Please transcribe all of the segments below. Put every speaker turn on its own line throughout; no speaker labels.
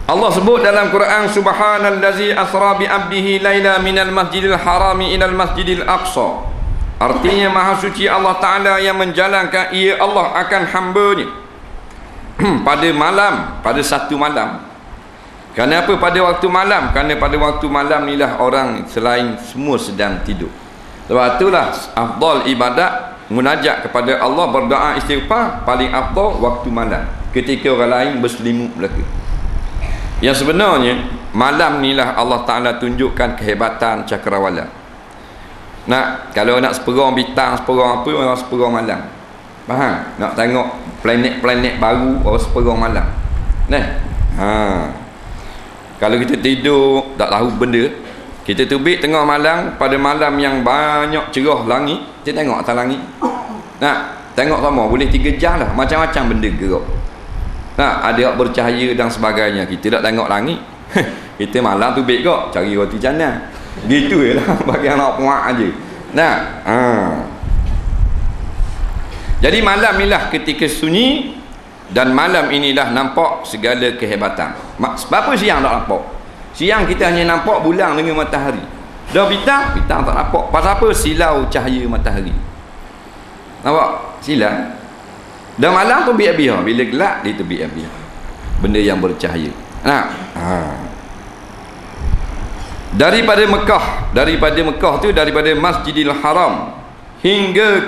Allah sebut dalam Quran, subhanallazi asra bi 'abdihi laila minal masjidil harami ilal masjidil aqsa. Artinya maha suci Allah Ta'ala yang menjalankan ia Allah akan hamba-Nya pada malam, pada satu malam. Kenapa pada waktu malam? Kerana pada waktu malam inilah orang selain semua sedang tidur. Sebab itulah afdal ibadat munajat kepada Allah, berdoa istighfar paling afdal waktu malam, ketika orang lain berselimut belaka. Yang sebenarnya malam inilah Allah Ta'ala tunjukkan kehebatan cakrawala. Kalau nak seperang bintang, seperang apa, orang seperang malam. Faham? Nak tengok planet-planet baru, orang seperang malam. Kalau kita tidur tak tahu benda, kita terbit tengah malam, pada malam yang banyak cerah langit, kita tengok atas langit. Tengok sama boleh 3 jam lah, macam-macam benda gerak. Ada yang bercahaya dan sebagainya. Kita tak tengok langit. Kita malam tu baik kok cari roti canai. Gitu je lah, bagi anak puak aja. Jadi malam inilah ketika sunyi, dan malam inilah nampak segala kehebatan. Sebab apa siang tak nampak? Siang kita hanya nampak bulan dengan matahari. Dah bintang tak nampak. Pasal apa? Silau cahaya matahari. Nampak? Silau. Dan malam tu biar-biar, bila gelap dia tu biar-biar, benda yang bercahaya. Daripada Mekah tu, daripada Masjidil Haram hingga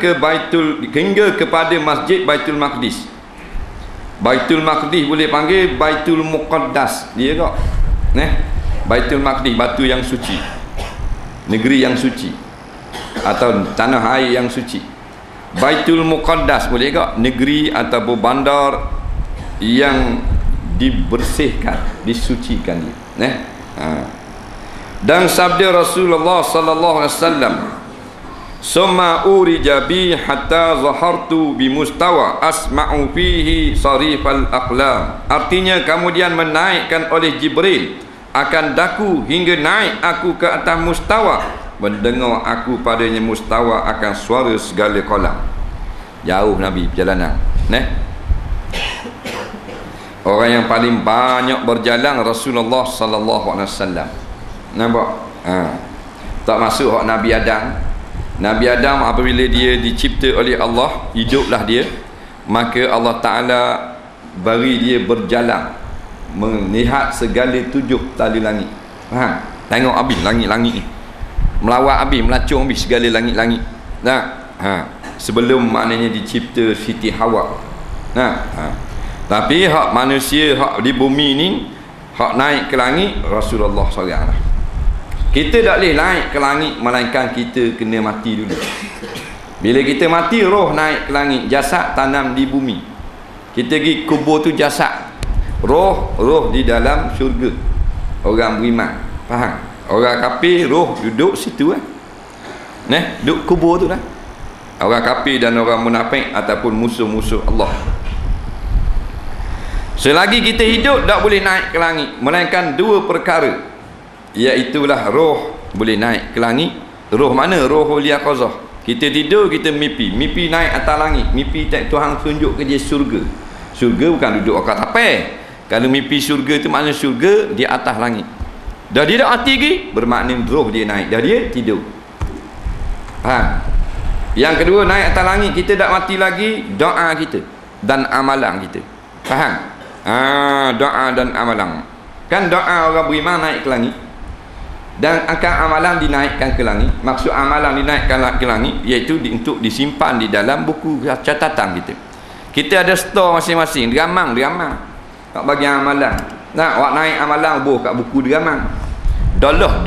kepada Masjid Baitul Maqdis. Baitul Maqdis boleh panggil Baitul Muqaddas, dia kok. Baitul Maqdis, batu yang suci, negeri yang suci, atau tanah air yang suci. Baitul Muqaddas boleh tak? Negeri ataupun bandar yang dibersihkan, disucikan dia. Dan sabda Rasulullah sallallahu alaihi wasallam, summa urija bi hatta zahartu bi mustawa asma'u fihi sarifal aqlam. Artinya kemudian menaikkan oleh Jibril akan daku hingga naik aku ke atas mustawa, mendengar aku padanya mustawa akan suara segala kolam. Jauh Nabi perjalanan. Orang yang paling banyak berjalan Rasulullah sallallahu alaihi wasallam. Nampak? Tak masuk hak Nabi Adam. Nabi Adam apabila dia dicipta oleh Allah, hiduplah dia, maka Allah Ta'ala beri dia berjalan, melihat segala 7 tali langit. Tengok habis langit-langit ni, melawat habis, melacung habis segala langit-langit. Sebelum maknanya dicipta Siti Hawa. Tapi hak manusia, hak di bumi ni, hak naik ke langit Rasulullah SAW. Kita tak boleh naik ke langit melainkan kita kena mati dulu. Bila kita mati, roh naik ke langit, jasad tanam di bumi. Kita pergi kubur tu jasad, roh di dalam syurga. Orang beriman, faham? Orang kafir roh duduk situ duduk kubur tu lah. Orang kafir dan orang munafik ataupun musuh-musuh Allah. Selagi kita hidup tak boleh naik ke langit melainkan 2 perkara, iaitulah roh boleh naik ke langit. Roh mana? Roh liyaqazah. Kita tidur, kita mimpi naik atas langit, mimpi Tuhan tunjuk ke dia surga. Surga bukan duduk akat tapai. Kalau mimpi surga tu makna surga di atas langit. Dah dia tak mati lagi, bermakna roh dia naik. Dah dia tidur. Yang kedua, naik atas langit, kita tak mati lagi, doa kita dan amalan kita. Faham? Doa dan amalan. Kan doa orang beriman naik ke langit, dan akan amalan dinaikkan ke langit. Maksud amalan dinaikkan ke langit iaitu untuk disimpan di dalam buku catatan kita. Kita ada store masing-masing, diramang tak bagi amalan. Awak naik amalan buh kat buku diramang. Dalah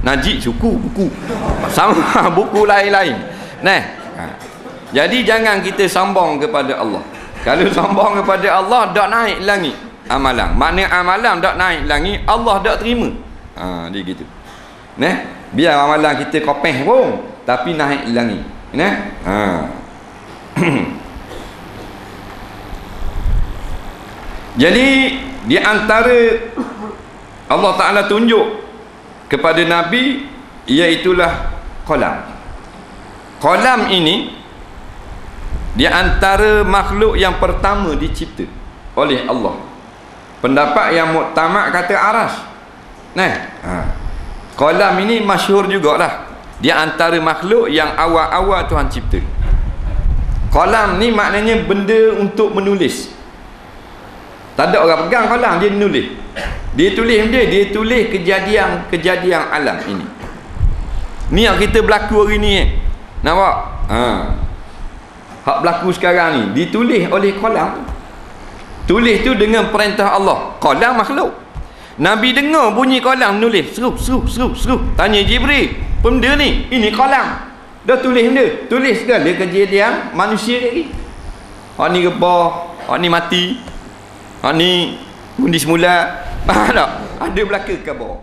najib suku buku sama buku lain-lain. Jadi jangan kita sombong kepada Allah. Kalau sombong kepada Allah, tak naik langit amalan. Makna amalan tak naik langit, Allah tak terima. Dia gitu. Biar amalan kita kopeh pun, tapi naik langit. Jadi di antara Allah Ta'ala tunjuk kepada Nabi, iaitulah qalam. Qalam ini di antara makhluk yang pertama dicipta oleh Allah. Pendapat yang muktamad kata aras. Nah, qalam ini masyhur jugalah. Dia antara makhluk yang awal-awal Tuhan cipta. Qalam ni maknanya benda untuk menulis. Tak ada orang pegang qalam, dia menulis. Dia tulis benda, dia tulis kejadian alam ini. Ni yang kita berlaku hari ni. Nampak? Hak berlaku sekarang ni ditulis oleh qalam. Tulis tu dengan perintah Allah. Qalam makhluk. Nabi dengar bunyi qalam nulis. Seru. Tanya Jibril, benda ni, ini qalam. Dah tulis benda. Tulis segala kejadian manusia lagi. Hak ni rebah, hak ni mati, hak ni undi semula. Tak? Ada belaka ke bawah.